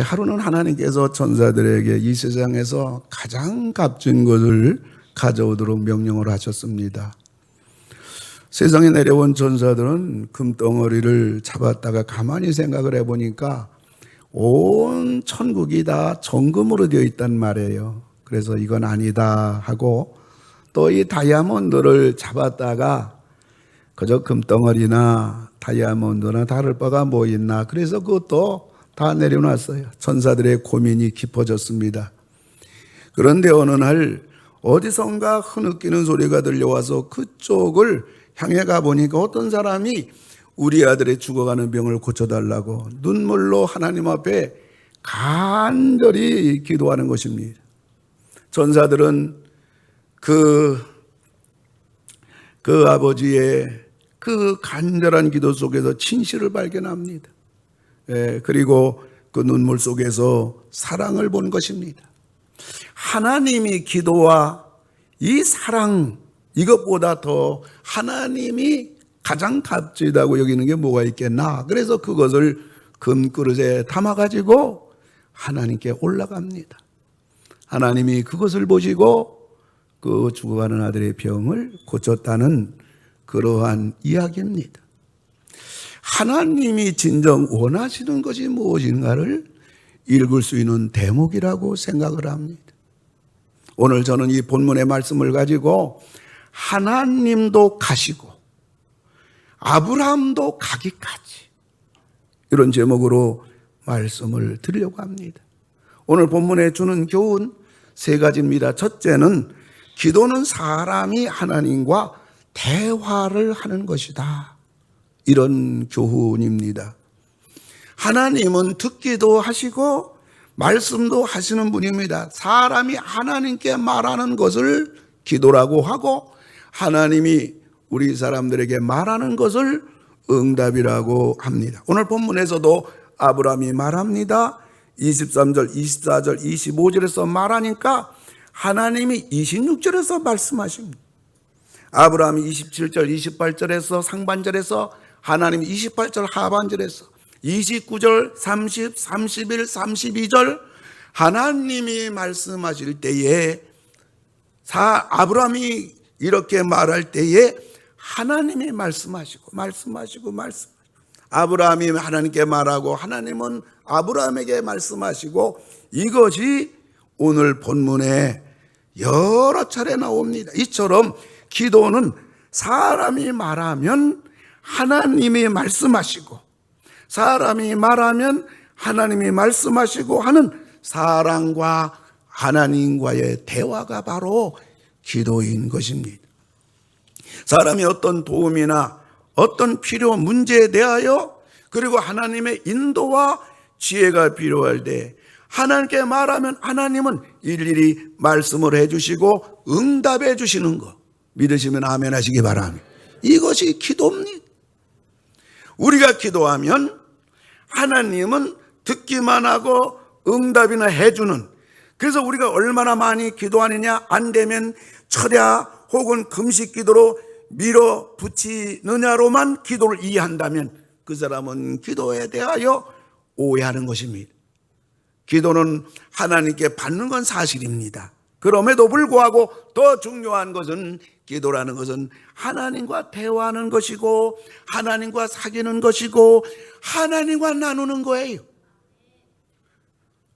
하루는 하나님께서 천사들에게 이 세상에서 가장 값진 것을 가져오도록 명령을 하셨습니다. 세상에 내려온 천사들은 금덩어리를 잡았다가 가만히 생각을 해보니까 온 천국이 다 정금으로 되어 있단 말이에요. 그래서 이건 아니다 하고, 또 이 다이아몬드를 잡았다가 그저 금덩어리나 다이아몬드나 다를 바가 뭐 있나, 그래서 그것도 다 내려놨어요. 천사들의 고민이 깊어졌습니다. 그런데 어느 날 어디선가 흐느끼는 소리가 들려와서 그쪽을 향해 가보니까 어떤 사람이 우리 아들의 죽어가는 병을 고쳐달라고 눈물로 하나님 앞에 간절히 기도하는 것입니다. 천사들은 그 아버지의 그 간절한 기도 속에서 진실을 발견합니다. 그리고 그 눈물 속에서 사랑을 본 것입니다. 하나님이 기도와 이 사랑, 이것보다 더 하나님이 가장 값지다고 여기는 게 뭐가 있겠나. 그래서 그것을 금그릇에 담아가지고 하나님께 올라갑니다. 하나님이 그것을 보시고 그 죽어가는 아들의 병을 고쳤다는 그러한 이야기입니다. 하나님이 진정 원하시는 것이 무엇인가를 읽을 수 있는 대목이라고 생각을 합니다. 오늘 저는 이 본문의 말씀을 가지고 하나님도 가시고 아브라함도 가기까지, 이런 제목으로 말씀을 드리려고 합니다. 오늘 본문에 주는 교훈 세 가지입니다. 첫째는 기도는 사람이 하나님과 대화를 하는 것이다, 이런 교훈입니다. 하나님은 듣기도 하시고 말씀도 하시는 분입니다. 사람이 하나님께 말하는 것을 기도라고 하고, 하나님이 우리 사람들에게 말하는 것을 응답이라고 합니다. 오늘 본문에서도 아브라함이 말합니다. 23절, 24절, 25절에서 말하니까 하나님이 26절에서 말씀하십니다. 아브라함이 27절, 28절에서 상반절에서, 하나님이 28절 하반절에서, 29절, 30, 31, 32절 하나님이 말씀하실 때에, 아브라함이 이렇게 말할 때에 하나님이 말씀하시고 아브라함이 하나님께 말하고 하나님은 아브라함에게 말씀하시고, 이것이 오늘 본문에 여러 차례 나옵니다. 이처럼 기도는 사람이 말하면 하나님이 말씀하시고, 사람이 말하면 하나님이 말씀하시고 하는 사람과 하나님과의 대화가 바로 기도인 것입니다. 사람이 어떤 도움이나 어떤 필요, 문제에 대하여, 그리고 하나님의 인도와 지혜가 필요할 때 하나님께 말하면 하나님은 일일이 말씀을 해주시고 응답해 주시는 것, 믿으시면 아멘 하시기 바랍니다. 이것이 기도입니다. 우리가 기도하면 하나님은 듣기만 하고 응답이나 해주는, 그래서 우리가 얼마나 많이 기도하느냐, 안 되면 철야 혹은 금식 기도로 밀어붙이느냐로만 기도를 이해한다면 그 사람은 기도에 대하여 오해하는 것입니다. 기도는 하나님께 받는 건 사실입니다. 그럼에도 불구하고 더 중요한 것은, 기도라는 것은 하나님과 대화하는 것이고 하나님과 사귀는 것이고 하나님과 나누는 거예요.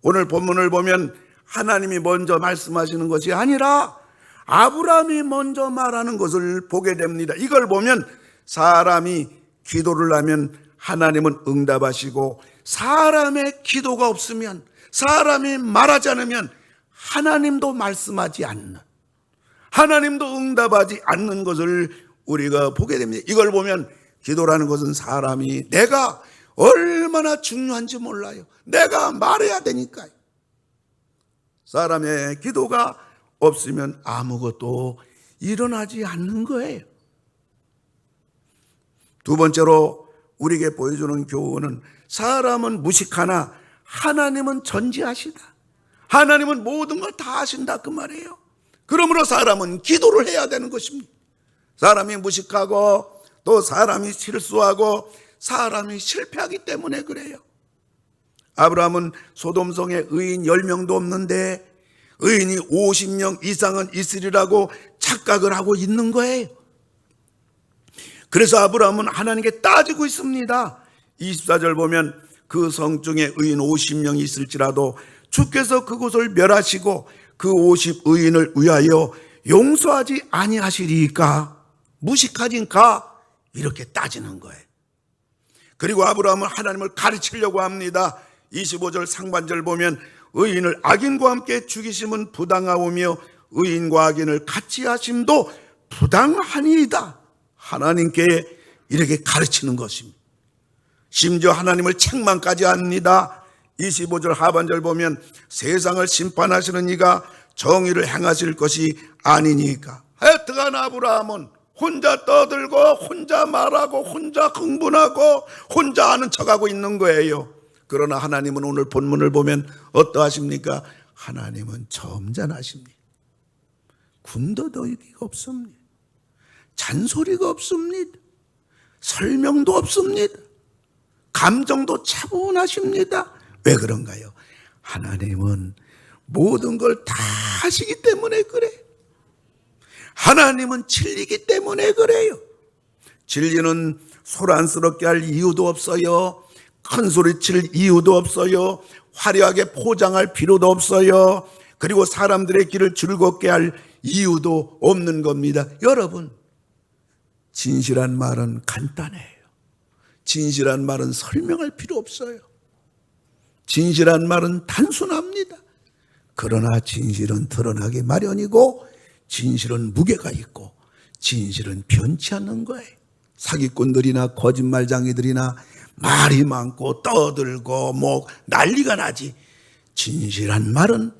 오늘 본문을 보면 하나님이 먼저 말씀하시는 것이 아니라 아브라함이 먼저 말하는 것을 보게 됩니다. 이걸 보면 사람이 기도를 하면 하나님은 응답하시고, 사람의 기도가 없으면, 사람이 말하지 않으면 하나님도 말씀하지 않는, 하나님도 응답하지 않는 것을 우리가 보게 됩니다. 이걸 보면 기도라는 것은 사람이 내가 얼마나 중요한지 몰라요. 내가 말해야 되니까요. 사람의 기도가 없으면 아무것도 일어나지 않는 거예요. 두 번째로 우리에게 보여주는 교훈은, 사람은 무식하나 하나님은 전지하시다. 하나님은 모든 걸 다 하신다, 그 말이에요. 그러므로 사람은 기도를 해야 되는 것입니다. 사람이 무식하고 또 사람이 실수하고 사람이 실패하기 때문에 그래요. 아브라함은 소돔성에 의인 10명도 없는데 의인이 50명 이상은 있으리라고 착각을 하고 있는 거예요. 그래서 아브라함은 하나님께 따지고 있습니다. 24절 보면 그 성 중에 의인 50명이 있을지라도 주께서 그곳을 멸하시고 그 50 의인을 위하여 용서하지 아니하시리까? 무식하진가? 이렇게 따지는 거예요. 그리고 아브라함은 하나님을 가르치려고 합니다. 25절 상반절 보면 의인을 악인과 함께 죽이심은 부당하오며 의인과 악인을 같이 하심도 부당하니이다. 하나님께 이렇게 가르치는 것입니다. 심지어 하나님을 책망까지 합니다. 25절 하반절 보면 세상을 심판하시는 이가 정의를 행하실 것이 아니니까. 하여튼간 아브라함은 혼자 떠들고 혼자 말하고 혼자 흥분하고 혼자 아는 척하고 있는 거예요. 그러나 하나님은 오늘 본문을 보면 어떠하십니까? 하나님은 점잖하십니다. 군더더기가 없습니다. 잔소리가 없습니다. 설명도 없습니다. 감정도 차분하십니다. 왜 그런가요? 하나님은 모든 걸 다 하시기 때문에 그래요. 하나님은 진리이기 때문에 그래요. 진리는 소란스럽게 할 이유도 없어요. 큰 소리 칠 이유도 없어요. 화려하게 포장할 필요도 없어요. 그리고 사람들의 길을 즐겁게 할 이유도 없는 겁니다. 여러분, 진실한 말은 간단해요. 진실한 말은 설명할 필요 없어요. 진실한 말은 단순합니다. 그러나 진실은 드러나기 마련이고 진실은 무게가 있고 진실은 변치 않는 거예요. 사기꾼들이나 거짓말장이들이나 말이 많고 떠들고 뭐 난리가 나지, 진실한 말은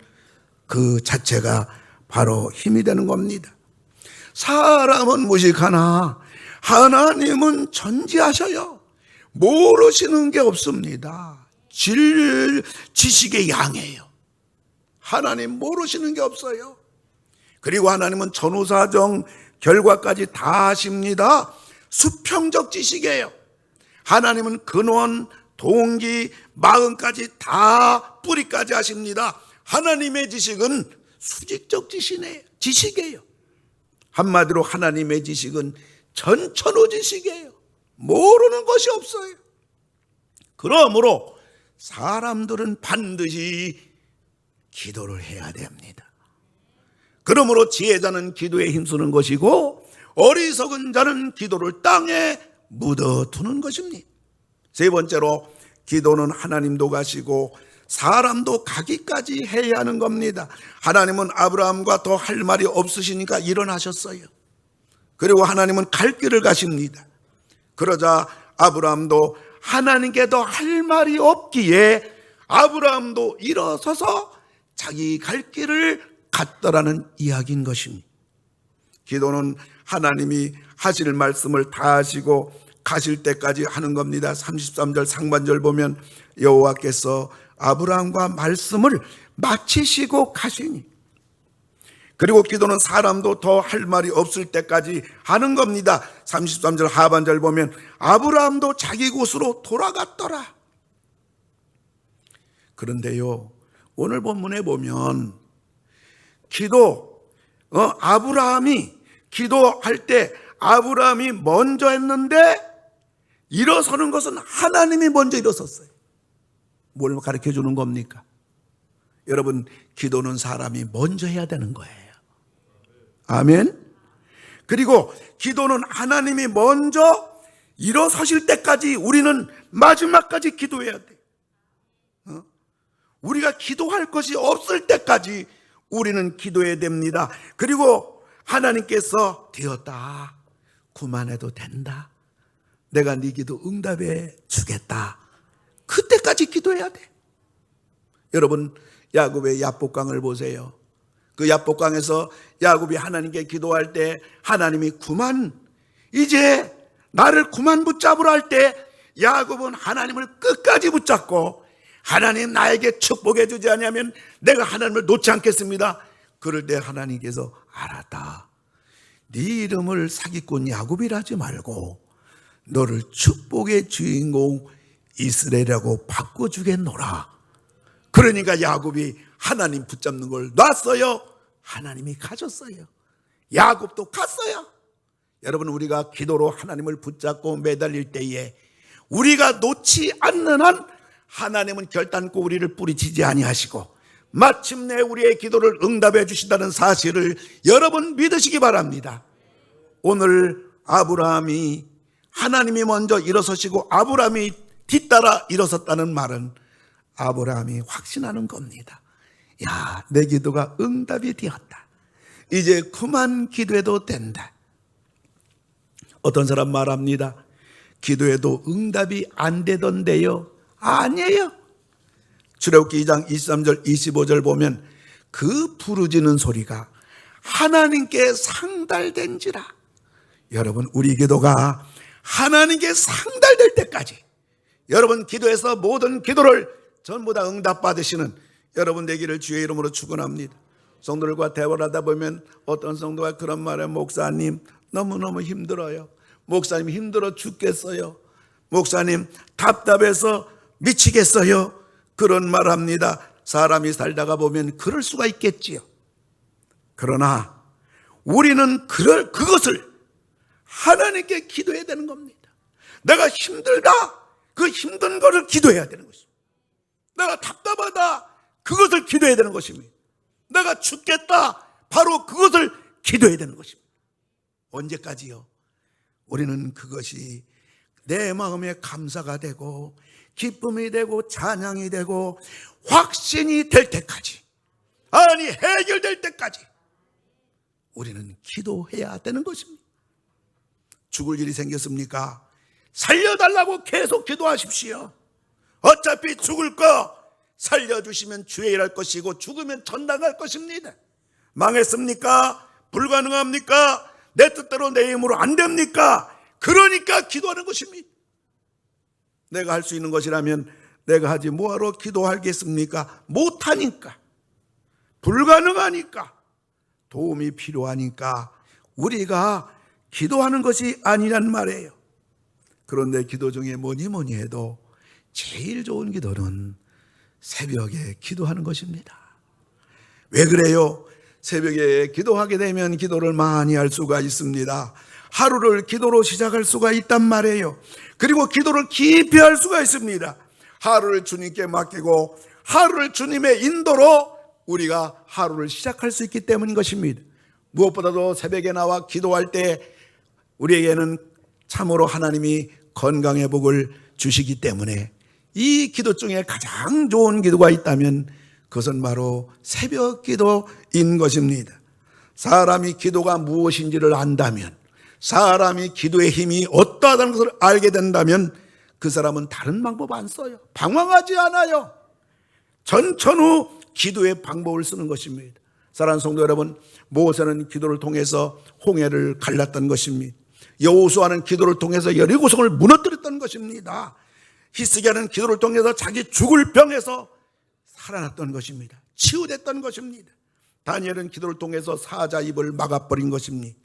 그 자체가 바로 힘이 되는 겁니다. 사람은 무식하나 하나님은 전지하셔요. 모르시는 게 없습니다. 지식의 양이에요. 하나님 모르시는 게 없어요. 그리고 하나님은 전후사정 결과까지 다 아십니다. 수평적 지식이에요. 하나님은 근원, 동기, 마음까지 다 뿌리까지 아십니다. 하나님의 지식은 수직적 지식이에요. 한마디로 하나님의 지식은 전천후 지식이에요. 모르는 것이 없어요. 그러므로 사람들은 반드시 기도를 해야 됩니다. 그러므로 지혜자는 기도에 힘쓰는 것이고 어리석은 자는 기도를 땅에 묻어두는 것입니다. 세 번째로, 기도는 하나님도 가시고 사람도 가기까지 해야 하는 겁니다. 하나님은 아브라함과 더 할 말이 없으시니까 일어나셨어요. 그리고 하나님은 갈 길을 가십니다. 그러자 아브라함도 하나님께 더 할 말이 없기에 아브라함도 일어서서 자기 갈 길을 갔더라는 이야기인 것입니다. 기도는 하나님이 하실 말씀을 다 하시고 가실 때까지 하는 겁니다. 33절 상반절 보면 여호와께서 아브라함과 말씀을 마치시고 가시니, 그리고 기도는 사람도 더 할 말이 없을 때까지 하는 겁니다. 33절 하반절 보면 아브라함도 자기 곳으로 돌아갔더라. 그런데요, 오늘 본문에 보면 아브라함이 기도할 때 아브라함이 먼저 했는데 일어서는 것은 하나님이 먼저 일어섰어요. 뭘 가르쳐 주는 겁니까? 여러분, 기도는 사람이 먼저 해야 되는 거예요. 아멘. 그리고 기도는 하나님이 먼저 일어서실 때까지 우리는 마지막까지 기도해야 돼. 우리가 기도할 것이 없을 때까지 우리는 기도해야 됩니다. 그리고 하나님께서 되었다, 그만해도 된다, 내가 네 기도 응답해 주겠다, 그때까지 기도해야 돼. 여러분, 야곱의 야복강을 보세요. 그 야복강에서 야곱이 하나님께 기도할 때 하나님이 이제 나를 그만 붙잡으라 할 때 야곱은 하나님을 끝까지 붙잡고, 하나님 나에게 축복해 주지 않으면 내가 하나님을 놓지 않겠습니다. 그럴 때 하나님께서 알았다, 네 이름을 사기꾼 야곱이라 하지 말고 너를 축복의 주인공 이스라엘이라고 바꿔주겠노라. 그러니까 야곱이 하나님 붙잡는 걸 놨어요. 하나님이 가졌어요. 야곱도 갔어요. 여러분, 우리가 기도로 하나님을 붙잡고 매달릴 때에 우리가 놓지 않는 한 하나님은 결단코 우리를 뿌리치지 아니하시고 마침내 우리의 기도를 응답해 주신다는 사실을 여러분 믿으시기 바랍니다. 오늘 아브라함이 하나님이 먼저 일어서시고 아브라함이 뒤따라 일어섰다는 말은 아브라함이 확신하는 겁니다. 야, 내 기도가 응답이 되었다. 이제 그만 기도해도 된다. 어떤 사람 말합니다. 기도해도 응답이 안 되던데요. 아니에요. 출애굽기 2장 23절 25절 보면 그 부르짖는 소리가 하나님께 상달된지라. 여러분, 우리 기도가 하나님께 상달될 때까지 여러분 기도에서 모든 기도를 전부 다 응답받으시는 여러분 되기를 주의 이름으로 축원합니다. 성도들과 대화를 하다 보면 어떤 성도가 그런 말에 목사님 너무너무 힘들어요. 목사님 힘들어 죽겠어요. 목사님 답답해서 미치겠어요. 그런 말 합니다. 사람이 살다가 보면 그럴 수가 있겠지요. 그러나 우리는 그것을 하나님께 기도해야 되는 겁니다. 내가 힘들다. 그 힘든 거를 기도해야 되는 것입니다. 내가 답답하다. 그것을 기도해야 되는 것입니다. 내가 죽겠다. 바로 그것을 기도해야 되는 것입니다. 언제까지요? 우리는 그것이 내 마음에 감사가 되고 기쁨이 되고 찬양이 되고 확신이 될 때까지, 아니 해결될 때까지 우리는 기도해야 되는 것입니다. 죽을 일이 생겼습니까? 살려달라고 계속 기도하십시오. 어차피 죽을 거 살려주시면 주의 일할 것이고 죽으면 전당할 것입니다. 망했습니까? 불가능합니까? 내 뜻대로 내 힘으로 안 됩니까? 그러니까 기도하는 것입니다. 내가 할 수 있는 것이라면 내가 하지 뭐하러 기도하겠습니까? 못하니까, 불가능하니까, 도움이 필요하니까 우리가 기도하는 것이 아니란 말이에요. 그런데 기도 중에 뭐니 해도 제일 좋은 기도는 새벽에 기도하는 것입니다. 왜 그래요? 새벽에 기도하게 되면 기도를 많이 할 수가 있습니다. 하루를 기도로 시작할 수가 있단 말이에요. 그리고 기도를 깊이 할 수가 있습니다. 하루를 주님께 맡기고 하루를 주님의 인도로 우리가 하루를 시작할 수 있기 때문인 것입니다. 무엇보다도 새벽에 나와 기도할 때 우리에게는 참으로 하나님이 건강의 복을 주시기 때문에 이 기도 중에 가장 좋은 기도가 있다면 그것은 바로 새벽 기도인 것입니다. 사람이 기도가 무엇인지를 안다면, 사람이 기도의 힘이 어떠하다는 것을 알게 된다면 그 사람은 다른 방법 안 써요. 방황하지 않아요. 전천후 기도의 방법을 쓰는 것입니다. 사랑하는 성도 여러분, 모세는 기도를 통해서 홍해를 갈랐던 것입니다. 여호수아는 기도를 통해서 여리고성을 무너뜨렸던 것입니다. 히스기야는 기도를 통해서 자기 죽을 병에서 살아났던 것입니다. 치유됐던 것입니다. 다니엘은 기도를 통해서 사자 입을 막아버린 것입니다.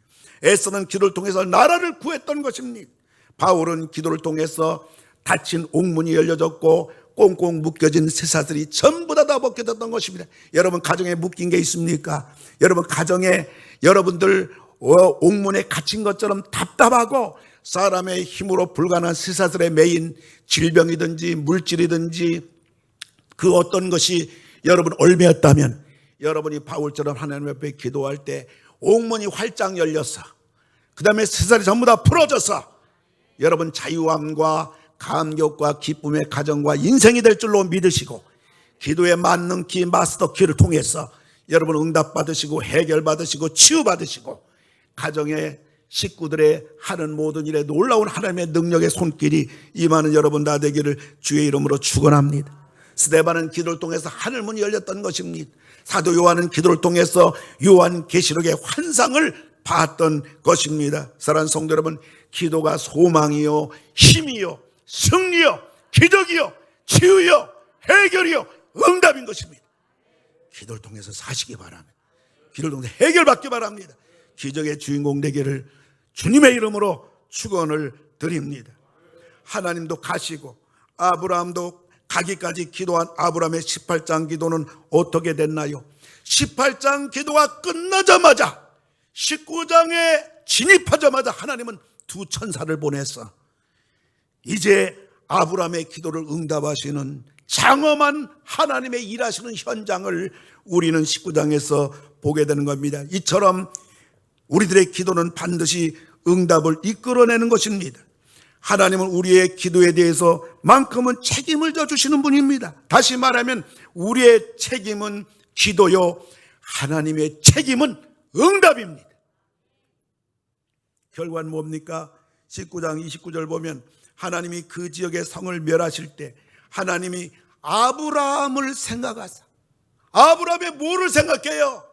에스더는 기도를 통해서 나라를 구했던 것입니다. 바울은 기도를 통해서 닫힌 옥문이 열려졌고 꽁꽁 묶여진 쇠사슬이 전부 다 벗겨졌던 것입니다. 여러분 가정에 묶인 게 있습니까? 여러분 가정에 여러분들 옥문에 갇힌 것처럼 답답하고 사람의 힘으로 불가능한 쇠사슬에 매인 질병이든지 물질이든지 그 어떤 것이 여러분 얽매였다면 여러분이 바울처럼 하나님 앞에 기도할 때 옥문이 활짝 열려서 그 다음에 쇠사슬이 전부 다 풀어져서 여러분 자유함과 감격과 기쁨의 가정과 인생이 될 줄로 믿으시고 기도에 맞는 키 마스터 키를 통해서 여러분 응답받으시고 해결받으시고 치유받으시고 가정의 식구들의 하는 모든 일에 놀라운 하나님의 능력의 손길이 임하는 여러분 다 되기를 주의 이름으로 축원합니다. 스데반은 기도를 통해서 하늘문이 열렸던 것입니다. 사도 요한은 기도를 통해서 요한계시록의 환상을 봤던 것입니다. 사랑하는 성도 여러분, 기도가 소망이요 힘이요 승리요 기적이요 치유요 해결이요 응답인 것입니다. 기도를 통해서 사시기 바랍니다. 기도를 통해서 해결받기 바랍니다. 기적의 주인공 되기를 주님의 이름으로 축원을 드립니다. 하나님도 가시고 아브라함도 가기까지 기도한 아브라함의 18장 기도는 어떻게 됐나요? 18장 기도가 끝나자마자 19장에 진입하자마자 하나님은 두 천사를 보냈어. 이제 아브라함의 기도를 응답하시는 장엄한 하나님의 일하시는 현장을 우리는 19장에서 보게 되는 겁니다. 이처럼 우리들의 기도는 반드시 응답을 이끌어내는 것입니다. 하나님은 우리의 기도에 대해서 만큼은 책임을 져주시는 분입니다. 다시 말하면 우리의 책임은 기도요, 하나님의 책임은 응답입니다. 결과는 뭡니까? 19장 29절 보면 하나님이 그 지역의 성을 멸하실 때 하나님이 아브라함을 생각하사, 아브라함의 뭐를 생각해요?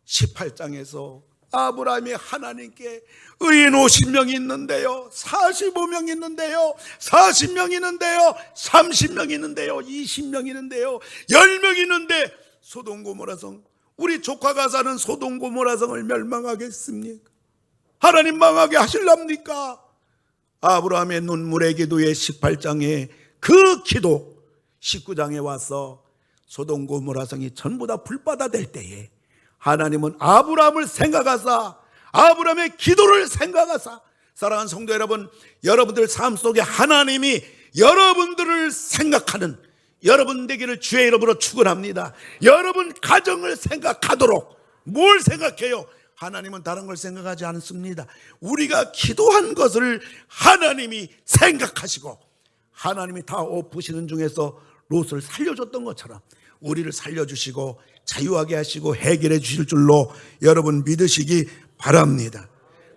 18장에서 아브라함이 하나님께 의인 50명 있는데요, 45명 있는데요, 40명 있는데요, 30명 있는데요, 20명 있는데요, 10명 있는데 소돔고모라성, 우리 조카가 사는 소돔고모라성을 멸망하겠습니까? 하나님 망하게 하실랍니까? 아브라함의 눈물의 기도의 18장에 그 기도 19장에 와서 소돔고모라성이 전부 다 불바다 될 때에 하나님은 아브라함을 생각하사, 아브라함의 기도를 생각하사, 사랑하는 성도 여러분, 여러분들 삶 속에 하나님이 여러분들을 생각하는, 여러분 되기를 주의 이름으로 축원합니다. 여러분 가정을 생각하도록. 뭘 생각해요? 하나님은 다른 걸 생각하지 않습니다. 우리가 기도한 것을 하나님이 생각하시고, 하나님이 다 엎으시는 중에서 롯을 살려줬던 것처럼 우리를 살려주시고 자유하게 하시고 해결해 주실 줄로 여러분 믿으시기 바랍니다.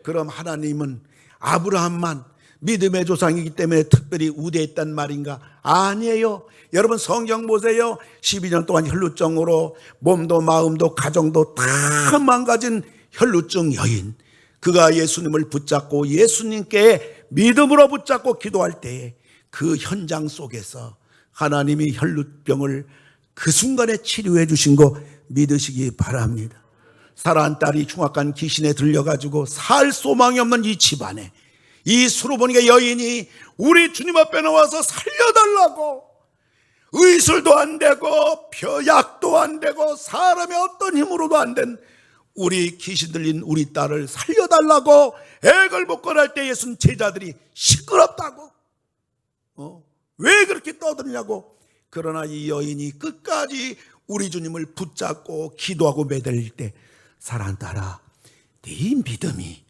그럼 하나님은 아브라함만 믿음의 조상이기 때문에 특별히 우대했단 말인가? 아니에요. 여러분 성경 보세요. 12년 동안 혈루증으로 몸도 마음도 가정도 다 망가진 혈루증 여인, 그가 예수님을 붙잡고 예수님께 믿음으로 붙잡고 기도할 때에 그 현장 속에서 하나님이 혈루병을 그 순간에 치료해 주신 거 믿으시기 바랍니다. 사랑하는 딸이 흉악한 귀신에 들려가지고 살 소망이 없는 이 집안에 이 수로보니가 여인이 우리 주님 앞에 나와서 살려달라고, 의술도 안 되고 약도 안 되고 사람의 어떤 힘으로도 안 된 우리 귀신 들린 우리 딸을 살려달라고 애걸복걸할 때 예수님 제자들이 시끄럽다고, 왜 그렇게 떠드냐고. 그러나 이 여인이 끝까지 우리 주님을 붙잡고 기도하고 매달릴 때, 사랑하는 딸아, 네 믿음이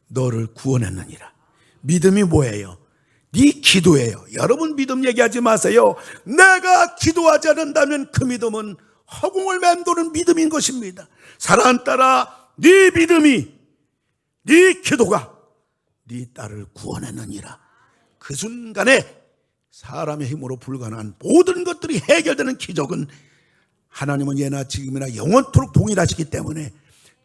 너를 구원했느니라. 믿음이 뭐예요? 네 기도예요. 여러분 믿음 얘기하지 마세요. 내가 기도하지 않는다면 그 믿음은 허공을 맴도는 믿음인 것입니다. 사랑하는 딸아, 네 믿음이, 네 기도가 네 딸을 구원했느니라. 그 순간에 사람의 힘으로 불가능한 모든 것들이 해결되는 기적은 하나님은 예나 지금이나 영원토록 동일하시기 때문에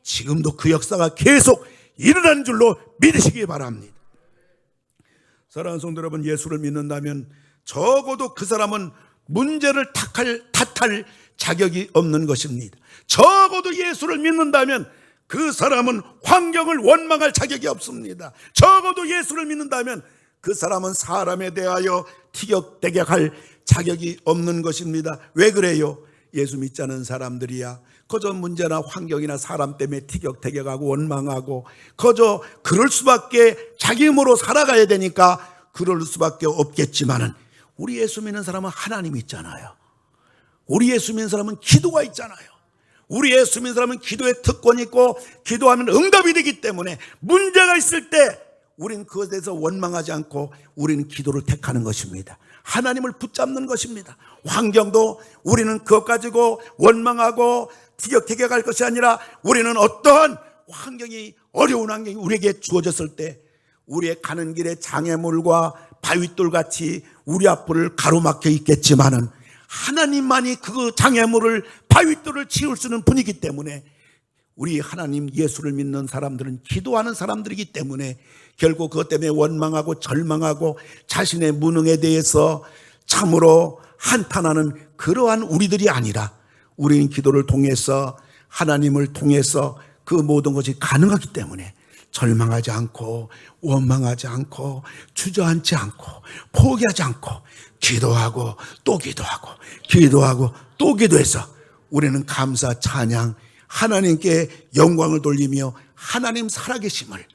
지금도 그 역사가 계속 일어나는 줄로 믿으시기 바랍니다. 사랑하는 성도 여러분, 예수를 믿는다면 적어도 그 사람은 문제를 탓할 자격이 없는 것입니다. 적어도 예수를 믿는다면 그 사람은 환경을 원망할 자격이 없습니다. 적어도 예수를 믿는다면 그 사람은 사람에 대하여 티격태격할 자격이 없는 것입니다. 왜 그래요? 예수 믿지 않은 사람들이야 그저 문제나 환경이나 사람 때문에 티격태격하고 원망하고 그저 그럴 수밖에, 자기 힘으로 살아가야 되니까 그럴 수밖에 없겠지만은, 우리 예수 믿는 사람은 하나님이 있잖아요. 우리 예수 믿는 사람은 기도가 있잖아요. 우리 예수 믿는 사람은 기도의 특권이 있고 기도하면 응답이 되기 때문에 문제가 있을 때 우리는 그것에 대해서 원망하지 않고 우리는 기도를 택하는 것입니다. 하나님을 붙잡는 것입니다. 환경도 우리는 그것 가지고 원망하고 티격태격할 것이 아니라 우리는 어떠한 환경이, 어려운 환경이 우리에게 주어졌을 때 우리의 가는 길에 장애물과 바위돌 같이 우리 앞을 가로막혀 있겠지만은 하나님만이 그 장애물을, 바위돌을 치울 수 있는 분이기 때문에 우리 하나님 예수를 믿는 사람들은 기도하는 사람들이기 때문에 결국 그것 때문에 원망하고 절망하고 자신의 무능에 대해서 참으로 한탄하는 그러한 우리들이 아니라, 우리는 기도를 통해서, 하나님을 통해서 그 모든 것이 가능하기 때문에 절망하지 않고 원망하지 않고 주저앉지 않고 포기하지 않고 기도하고 또 기도하고 기도하고 또 기도해서 우리는 감사 찬양 하나님께 영광을 돌리며 하나님 살아계심을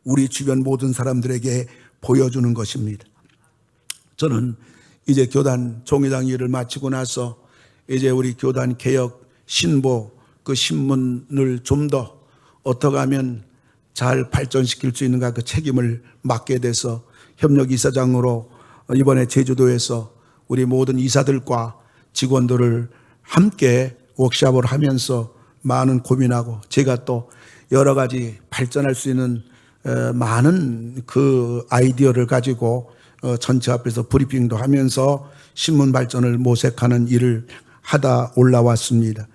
우리 주변 모든 사람들에게 보여주는 것입니다. 저는 이제 교단 종회장 일을 마치고 나서 이제 우리 교단 개혁 신보 그 신문을 좀 더 어떻게 하면 잘 발전시킬 수 있는가 그 책임을 맡게 돼서 협력이사장으로 이번에 제주도에서 우리 모든 이사들과 직원들을 함께 워크숍을 하면서 많은 고민하고 제가 또 여러 가지 발전할 수 있는 많은 그 아이디어를 가지고 전체 앞에서 브리핑도 하면서 신문 발전을 모색하는 일을 하다 올라왔습니다.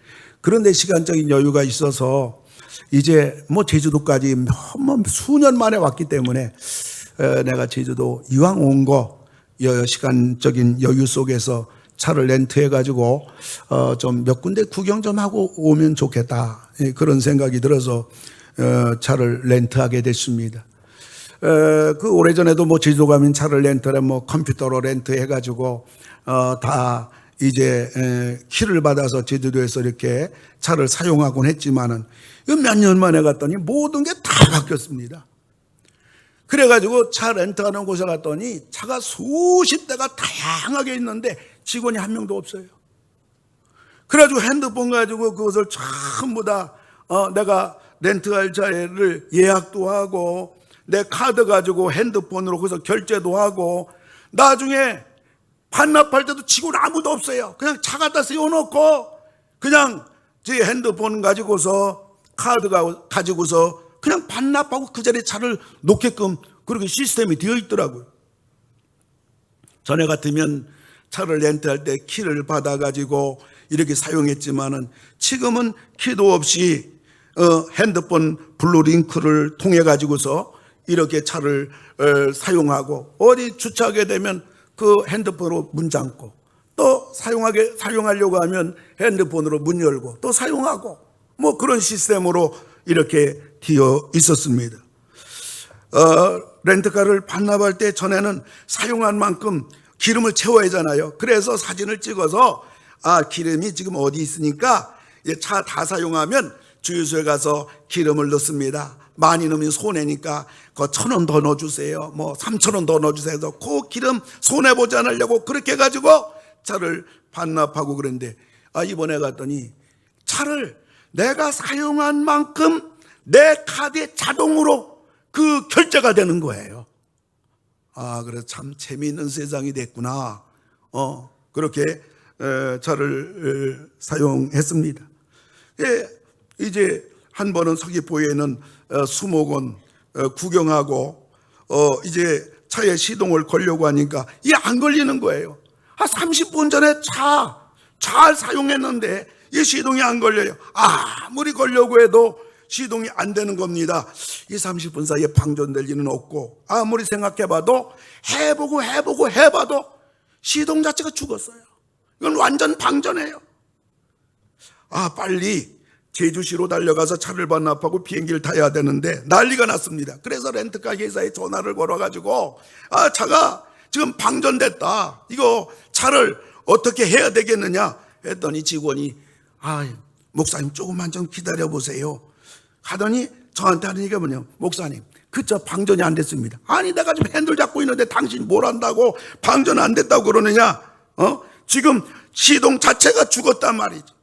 그런데 시간적인 여유가 있어서 이제 뭐 제주도까지 수년 만에 왔기 때문에 내가 제주도 이왕 온 거 시간적인 여유 속에서 차를 렌트해가지고 좀 몇 군데 구경 좀 하고 오면 좋겠다 그런 생각이 들어서 차를 렌트하게 됐습니다. 그 오래전에도 뭐 제주도 가면 차를 렌트를 뭐 컴퓨터로 렌트해가지고 다 이제 키를 받아서 제주도에서 이렇게 차를 사용하곤 했지만은 몇 년 만에 갔더니 모든 게 다 바뀌었습니다. 그래가지고 차 렌트하는 곳에 갔더니 차가 수십 대가 다양하게 있는데 직원이 한 명도 없어요. 그래가지고 핸드폰 가지고 그것을 전부 다 내가 렌트할 차를 예약도 하고 내 카드 가지고 핸드폰으로 거기서 결제도 하고 나중에 반납할 때도 직원 아무도 없어요. 그냥 차 갖다 세워놓고 그냥 제 핸드폰 가지고서 카드 가지고서 그냥 반납하고 그 자리에 차를 놓게끔 그렇게 시스템이 되어 있더라고요. 전에 같으면 차를 렌트할 때 키를 받아가지고 이렇게 사용했지만은 지금은 키도 없이 핸드폰 블루링크를 통해 가지고서 이렇게 차를 사용하고 어디 주차하게 되면 그 핸드폰으로 문 잠고 또 사용하려고 하면 핸드폰으로 문 열고 또 사용하고 뭐 그런 시스템으로 이렇게 되어 있었습니다. 렌트카를 반납할 때 전에는 사용한 만큼 기름을 채워야 하잖아요. 그래서 사진을 찍어서 기름이 지금 어디 있으니까 차 다 사용하면 주유소에 가서 기름을 넣습니다. 많이 넣으면 손해니까 그 1,000원 더 넣어주세요. 뭐 3,000원 더 넣어주세요. 그 기름 손해보지 않으려고 그렇게 해가지고 차를 반납하고 그랬는데 이번에 갔더니 차를 내가 사용한 만큼 내 카드에 자동으로 그 결제가 되는 거예요. 그래서 참 재미있는 세상이 됐구나. 그렇게 차를 사용했습니다. 이제 한 번은 서귀포에는 수목원 구경하고 이제 차에 시동을 걸려고 하니까 이게 안 걸리는 거예요. 30분 전에 차 잘 사용했는데 이 시동이 안 걸려요. 아무리 걸려고 해도 시동이 안 되는 겁니다. 이 30분 사이에 방전될 리는 없고 아무리 생각해봐도 해봐도 시동 자체가 죽었어요. 이건 완전 방전이에요. 빨리 제주시로 달려가서 차를 반납하고 비행기를 타야 되는데 난리가 났습니다. 그래서 렌트카 회사에 전화를 걸어가지고 차가 지금 방전됐다. 이거 차를 어떻게 해야 되겠느냐 했더니 직원이 목사님 조금만 좀 기다려보세요 하더니 저한테 하는 얘기가 뭐냐면 목사님 그저 방전이 안 됐습니다. 내가 지금 핸들 잡고 있는데 당신 뭘 한다고 방전 안 됐다고 그러느냐. 지금 시동 자체가 죽었단 말이지.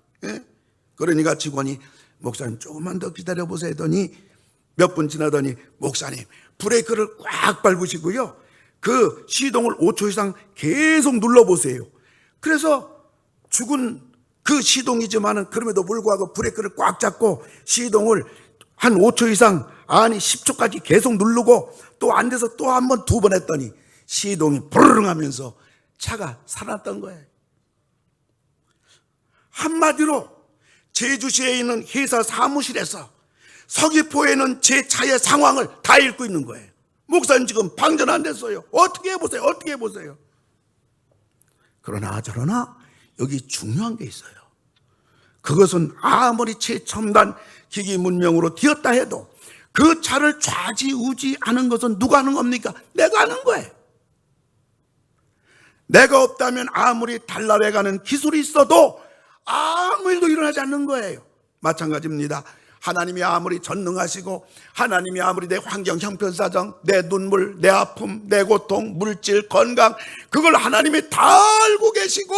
그러니까 직원이 목사님 조금만 더 기다려보세요 했더니 몇 분 지나더니 목사님 브레이크를 꽉 밟으시고요 그 시동을 5초 이상 계속 눌러보세요. 그래서 죽은 그 시동이지만은 그럼에도 불구하고 브레이크를 꽉 잡고 시동을 한 5초 이상 10초까지 계속 누르고 또 안 돼서 또 한 번 두 번 했더니 시동이 부르릉 하면서 차가 살았던 거예요. 한마디로 제주시에 있는 회사 사무실에서 서귀포에는 제 차의 상황을 다 읽고 있는 거예요. 목사님 지금 방전 안 됐어요. 어떻게 해보세요. 그러나 저러나 여기 중요한 게 있어요. 그것은 아무리 최첨단 기기 문명으로 되었다 해도 그 차를 좌지우지하는 것은 누가 하는 겁니까? 내가 하는 거예요. 내가 없다면 아무리 달나라가는 기술이 있어도 아무 일도 일어나지 않는 거예요. 마찬가지입니다. 하나님이 아무리 전능하시고 하나님이 아무리 내 환경, 형편사정, 내 눈물, 내 아픔, 내 고통, 물질, 건강, 그걸 하나님이 다 알고 계시고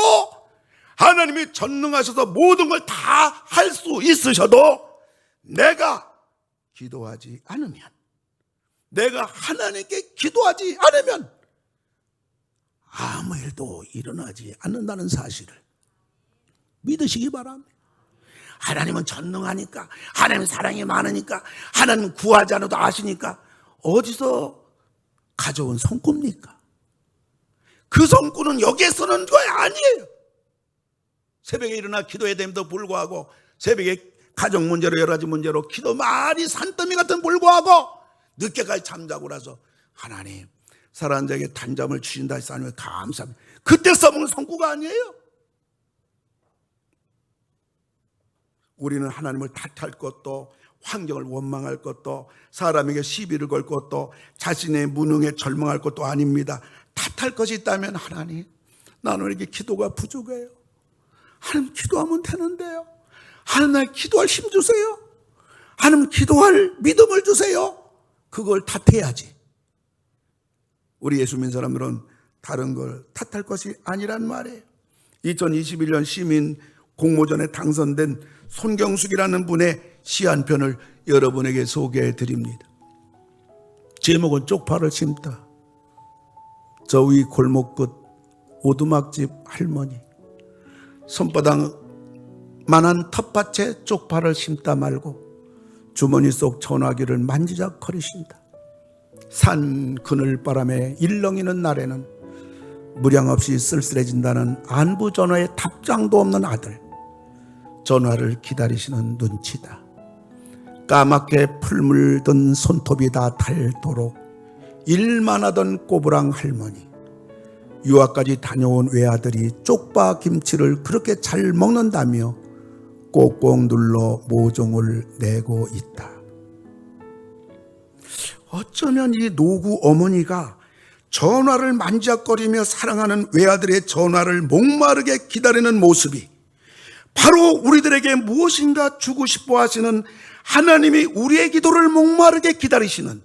하나님이 전능하셔서 모든 걸 다 할 수 있으셔도 내가 기도하지 않으면, 내가 하나님께 기도하지 않으면 아무 일도 일어나지 않는다는 사실을 믿으시기 바랍니다. 하나님은 전능하니까, 하나님 사랑이 많으니까, 하나님 구하지 않아도 아시니까 어디서 가져온 성구입니까? 그 성구는 여기에 쓰는 거 아니에요. 새벽에 일어나 기도해야 됨에도 불구하고, 새벽에 가정 문제로 여러 가지 문제로 기도 많이 산더미 같은 불구하고 늦게까지 잠자고 나서 하나님 사랑하는 자에게 단잠을 주신다 해서 하나님 감사합니다. 그때 써먹는 성구가 아니에요. 우리는 하나님을 탓할 것도, 환경을 원망할 것도, 사람에게 시비를 걸 것도, 자신의 무능에 절망할 것도 아닙니다. 탓할 것이 있다면 하나님, 나는 이렇게 기도가 부족해요. 하나님 기도하면 되는데요. 하나님 날 기도할 힘 주세요. 하나님 기도할 믿음을 주세요. 그걸 탓해야지. 우리 예수 믿는 사람들은 다른 걸 탓할 것이 아니란 말이에요. 2021년 시민 공모전에 당선된 손경숙이라는 분의 시 한 편을 여러분에게 소개해 드립니다. 제목은 쪽파를 심다. 저 위 골목 끝 오두막집 할머니, 손바닥만한 텃밭에 쪽파를 심다 말고 주머니 속 전화기를 만지작거리신다. 산 그늘바람에 일렁이는 날에는 무량 없이 쓸쓸해진다는 안부 전화에 답장도 없는 아들, 전화를 기다리시는 눈치다. 까맣게 풀물 든 손톱이 다 닳도록 일만 하던 꼬부랑 할머니, 유학까지 다녀온 외아들이 쪽파 김치를 그렇게 잘 먹는다며 꼭꼭 눌러 모종을 내고 있다. 어쩌면 이 노구 어머니가 전화를 만지작거리며 사랑하는 외아들의 전화를 목마르게 기다리는 모습이 바로 우리들에게 무엇인가 주고 싶어 하시는, 하나님이 우리의 기도를 목마르게 기다리시는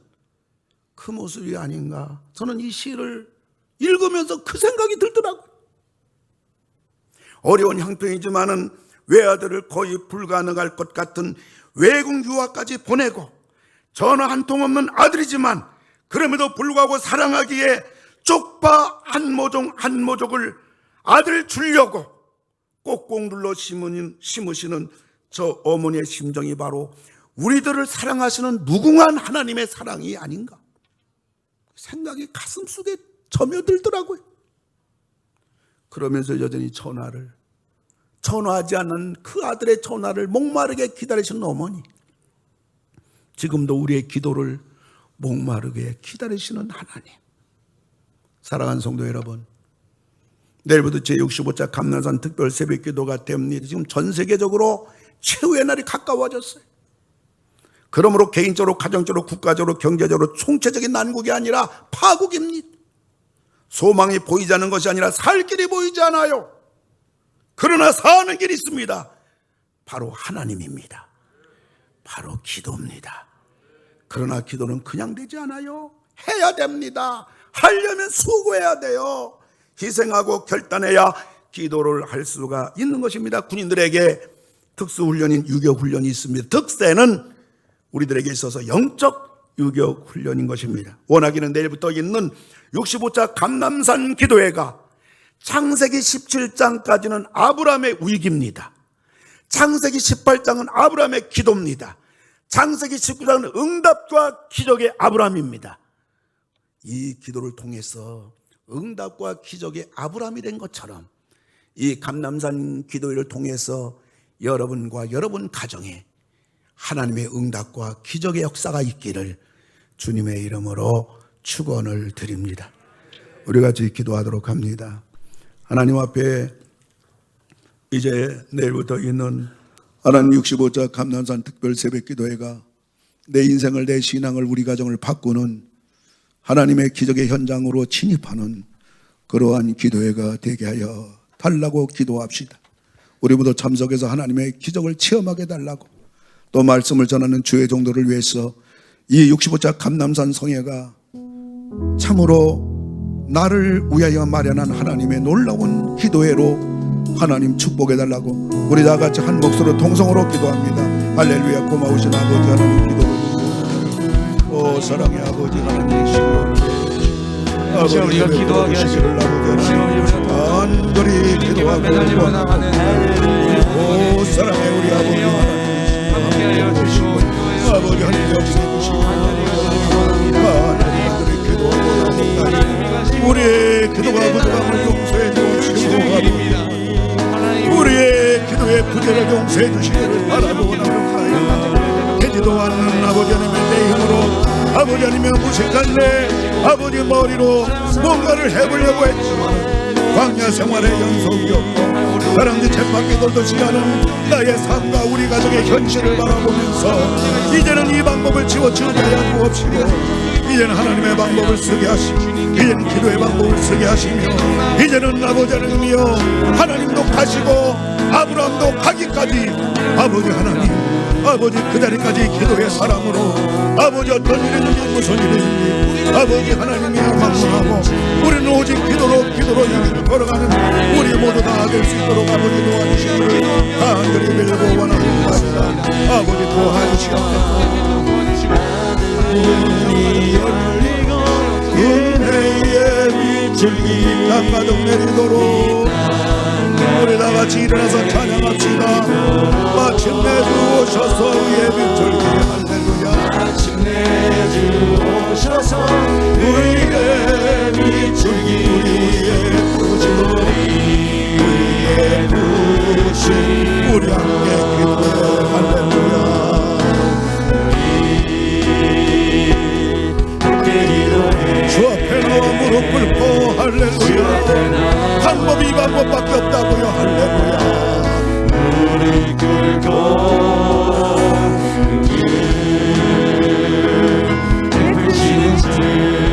그 모습이 아닌가. 저는 이 시를 읽으면서 그 생각이 들더라고요. 어려운 형편이지만은 외아들을 거의 불가능할 것 같은 외국 유학까지 보내고 전화 한 통 없는 아들이지만 그럼에도 불구하고 사랑하기에 쪽파 한 모종 한 모종을 아들 주려고 꼭꼭 눌러 심으시는 저 어머니의 심정이 바로 우리들을 사랑하시는 무궁한 하나님의 사랑이 아닌가. 생각이 가슴속에 점여들더라고요. 그러면서 여전히 전화하지 않는 그 아들의 전화를 목마르게 기다리시는 어머니, 지금도 우리의 기도를 목마르게 기다리시는 하나님. 사랑하는 성도 여러분, 내일부터 제65차 감난산 특별 새벽기도가 됩니다. 지금 전 세계적으로 최후의 날이 가까워졌어요. 그러므로 개인적으로, 가정적으로, 국가적으로, 경제적으로 총체적인 난국이 아니라 파국입니다. 소망이 보이지 않는 것이 아니라 살 길이 보이지 않아요. 그러나 사는 길이 있습니다. 바로 하나님입니다. 바로 기도입니다. 그러나 기도는 그냥 되지 않아요. 해야 됩니다. 하려면 수고해야 돼요. 희생하고 결단해야 기도를 할 수가 있는 것입니다. 군인들에게 특수훈련인 유격훈련이 있습니다. 특세는 우리들에게 있어서 영적 유격훈련인 것입니다. 원하기는 내일부터 있는 65차 감남산 기도회가 창세기 17장까지는 아브라함의 위기입니다. 창세기 18장은 아브라함의 기도입니다. 창세기 19장은 응답과 기적의 아브라함입니다. 이 기도를 통해서 응답과 기적의 아브라함이 된 것처럼 이 감남산 기도회를 통해서 여러분과 여러분 가정에 하나님의 응답과 기적의 역사가 있기를 주님의 이름으로 축원을 드립니다. 우리 같이 기도하도록 합니다. 하나님 앞에 이제 내일부터 있는 하나님 65자 감남산 특별 새벽기도회가 내 인생을, 내 신앙을, 우리 가정을 바꾸는 하나님의 기적의 현장으로 진입하는 그러한 기도회가 되게 하여 달라고 기도합시다. 우리 모두 참석해서 하나님의 기적을 체험하게 달라고, 또 말씀을 전하는 주의 종도를 위해서 이 65자 감남산 성회가 참으로 나를 위하여 마련한 하나님의 놀라운 기도회로 하나님 축복해 달라고 우리 다 같이 한 목소리로 통성으로 기도합니다. 할렐루야. 고마우신 아버지 하나님, 기도를 오 사랑의 아버지 하나님, 아버지 우리가 기도하게 하시고 간절히 기도하고 오 사랑의 우리 아버지 하나님, 함께하여 주시고 아버지 하나님 역사해 주시고 간절히 기도하고 우리의 기도가 부족함을 용서해 주시고 우리의 기도의 부재를 용서해 주시기를 바라고 나옵니다. 되지도 않는 아버지 하나님의 내 힘으로, 아버지 하나님의 무식한 내 아버지 머리로 뭔가를 해보려고 했지만 광야 생활의 연속이었고 사람들이 쳇바퀴 돌듯이 하는 나의 삶과 우리 가족의 현실을 바라보면서 이제는 이 방법을 치워치우게 하여 주옵시고, 이제는 하나님의 방법을 쓰게 하시고, 이제는 기도의 방법을 쓰게 하시며, 이제는 아버지 하나님이여 하나님도 가시고 아브라함도 가기까지 아버지 하나님, 아버지 그 자리까지 기도의 사람으로 아버지 어떤 일이든지 무슨 일이든지 아버지 하나님이여 방문하고 우리는 오직 기도로 이기를 걸어가는 우리 모두 다 될 수 있도록 아버지 도와주시기를 간절히 빌고 원합니다. 아버지 도와주시옵소서. 문이 열리고 은혜의 빛줄기 땅 가득 내리도록 우리 다 같이 일어나서 찬양합시다. 마침내 주 오셔서 우리의 빛줄기, 할렐루야. 마침내 주 오셔서 우리의 빛줄기, 우리의 부신 우리 함께 기도해. 할렐루야. 주 앞에 나와 무릎 꿇고 할렐루야. 방법이 방법밖에 없다고요. 할렐루야. 무릎 꿇고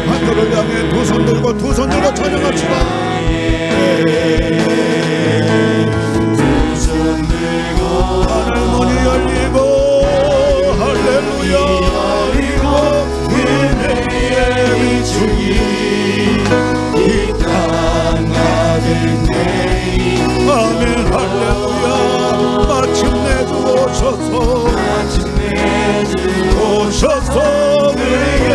하늘을 향해 두 손 들고 두 손 들고 찬양합시다. 두 손 들고 하늘 문이 열리고 할렐루야. 열리고 은혜의 빛줄기 이 땅 가득 내리 아멘. 할렐루야. 마침내 주 오셔서 우리의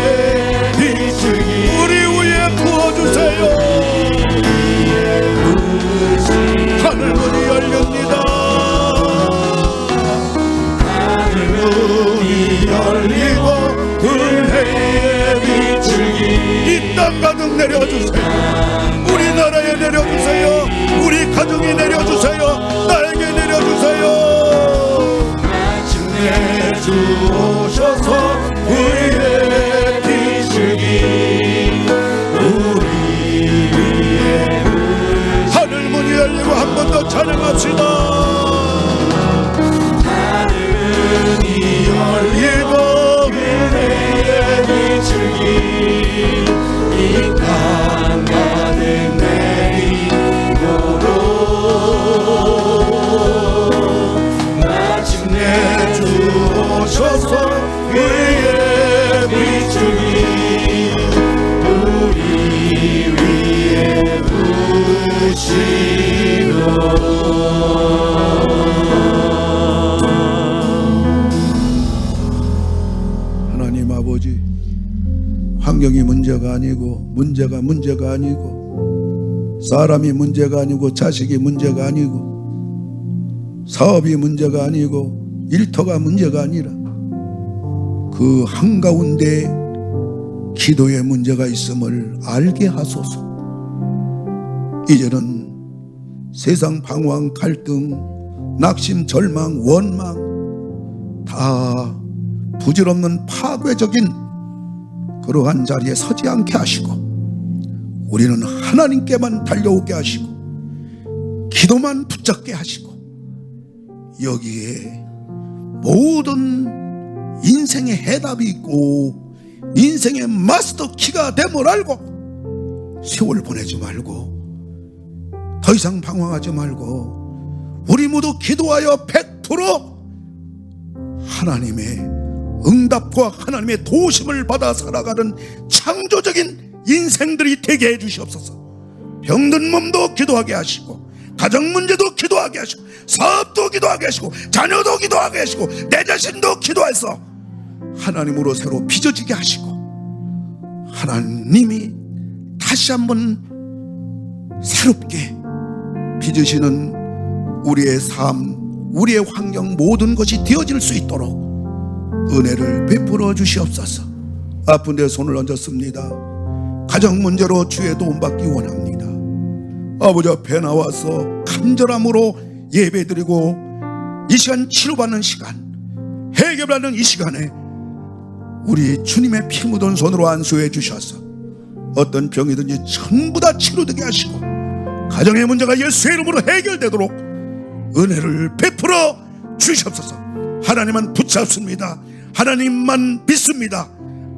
빛줄기 우리 위에 부어주세요. 하늘 문이 열립니다. 하늘 문이 열리고 은혜의 빛줄기 이 땅 가득 내려주세요. 우리나라에 내려주세요. 우리 가정에 내려주세요. 나에게 내려주세요. 마침내 주 오셔서 우리의 빛줄기 우리 위에 하늘 문이 열리고 한 번 더 찬양합시다. 하늘 문이 열리고 은혜의 빛줄기 이 땅 가득 내리도록 마침내 주 오셔서 우리의 빛줄기 우리 위에 부으시도록. 하나님 아버지, 환경이 문제가 아니고 문제가 아니고 사람이 문제가 아니고 자식이 문제가 아니고 사업이 문제가 아니고 일터가 문제가 아니라 그 한가운데 기도에 문제가 있음을 알게 하소서. 이제는 세상 방황, 갈등, 낙심, 절망, 원망 다 부질없는 파괴적인 그러한 자리에 서지 않게 하시고 우리는 하나님께만 달려오게 하시고 기도만 붙잡게 하시고 여기에 모든 인생의 해답이 있고 인생의 마스터 키가 됨을 알고 세월 보내지 말고 더 이상 방황하지 말고 우리 모두 기도하여 100% 하나님의 응답과 하나님의 도우심을 받아 살아가는 창조적인 인생들이 되게 해주시옵소서. 병든 몸도 기도하게 하시고 가정 문제도 기도하게 하시고 사업도 기도하게 하시고 자녀도 기도하게 하시고 내 자신도 기도해서 하나님으로 새로 빚어지게 하시고 하나님이 다시 한번 새롭게 빚으시는 우리의 삶, 우리의 환경 모든 것이 되어질 수 있도록 은혜를 베풀어 주시옵소서. 아픈 데 손을 얹었습니다. 가정 문제로 주의 도움 받기 원합니다. 아버지 앞에 나와서 간절함으로 예배드리고 이 시간 치료받는 시간, 해결받는 이 시간에 우리 주님의 피 묻은 손으로 안수해 주셔서 어떤 병이든지 전부 다 치료되게 하시고 가정의 문제가 예수의 이름으로 해결되도록 은혜를 베풀어 주시옵소서. 하나님만 붙잡습니다. 하나님만 믿습니다.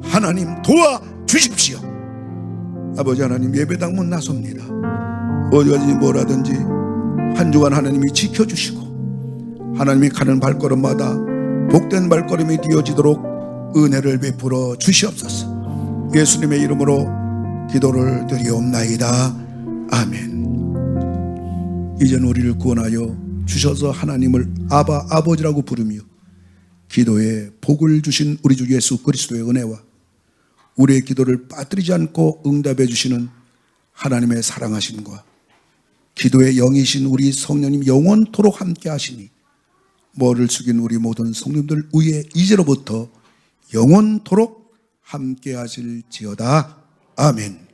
하나님 도와 주십시오. 아버지 하나님, 예배당 문 나섭니다. 어디 가든지 뭐라든지 한 주간 하나님이 지켜주시고 하나님이 가는 발걸음마다 복된 발걸음이 되어지도록 은혜를 베풀어 주시옵소서. 예수님의 이름으로 기도를 드리옵나이다. 아멘. 이젠 우리를 구원하여 주셔서 하나님을 아바, 아버지라고 부르며 기도에 복을 주신 우리 주 예수 그리스도의 은혜와 우리의 기도를 빠뜨리지 않고 응답해 주시는 하나님의 사랑하심과 기도의 영이신 우리 성령님 영원토록 함께 하시니 머리를 숙인 우리 모든 성님들 위에 이제로부터 영원토록 함께 하실지어다. 아멘.